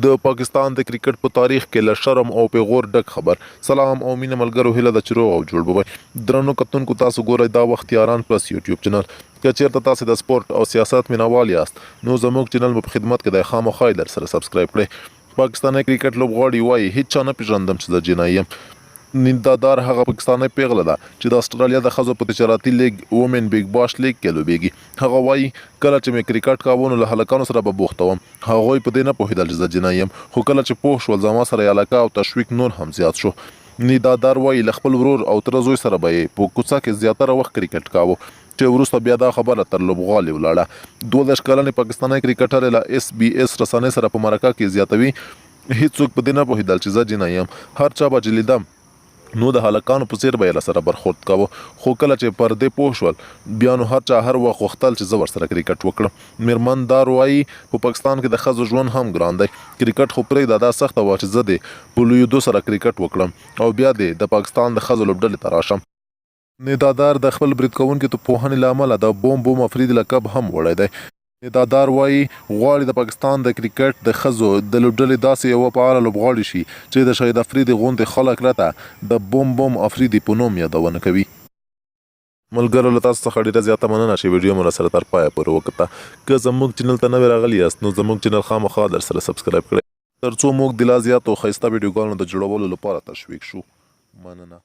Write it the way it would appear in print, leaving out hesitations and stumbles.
د پاکستان د کرکټ په تاریخ کې له شرم او پیغور ډک خبر. سلام او مینه ملګرو، هیله ده چې روغ او جوړ به وئ. درنو کتونکو، تاسو ګورئ دا وخت یاران پلس یوټیوب چینل. که چیرته تاسو د سپورت او سیاست مینوال یاست نو زموږ چینل مو په خدمت کې دی، خامخا یې در سره سبسکرایب کړئ. پاکستانی کرکټ لوبغاړي وایي هیڅ چا نه پیژندم چې زه جنایي یم. نیندادار هغه پاکستانی پیغله ده چې د استرالیا د ښځو په تجارتي لیګ وومن بیګ باش لیګ کې لوبیږي. هغه وایي کله چې مې کرکټ کاوه نو له هلکانو سره به بوخته وم. هغوی په دې نه پوهېدل چې زه جنایي یم، خو کله چې پوه شول زما سره یې علاقه او تشویق نور هم زیات شو. نیندادار وایي له خپل ورور او تره زوی سره به یې په کوڅه کې زیاتره وخت کرکټ کاوه چې وروسته بیا دا خبره تر لوبغالي ولاړه. 12 کلنې پاکستانی کرکټر له SBS رسنۍ سره په مرکه کې زیاتوي هیڅوک په دې نه پوهېدل چې زه جنایي یم. هر چا به چې لیدم نو د هلکانو په څیر به یې له سره برخورد کاوه، خو کله چې پر دې پوه شول بیا نو هر چا هر وخت غوښتل چې زه ورسره کرکټ وکړم. میرمن دار وایي په پاکستان کې د ښځو ژوند هم ګران دی. کرکټ خو پرېږده، دا سخته وه چې زه د په لویېدو سره کرکټ وکړم او بیا د پاکستان د ښځو لوبډلې ته راشم. نیندادار د خپل برید کوونکي د پوهنې له امله د بوم افرید لقب هم وړی دی. نیندادار وایي غواړي د پاکستان د کرکټ د ښځو د لوبډلې داسې یوه فعاله لوبغاړې شي چې د شهید افریدي غوندې خلک راته د بوم افریدي په نوم یادونه کوي. ملګرو، له تاسو څخه ډېره زیاته مننه چې ویډیو مو راسره تر پایه پورې وکته. که زموږ چینل ته نوې راغلي یاست نو زموږ چینل خامخا در سره سبسکرایب کړئ تر څو موږ د لا زیاتو ښایسته ویډیوګانو د جوړولو لپاره تشویق شو. مننه.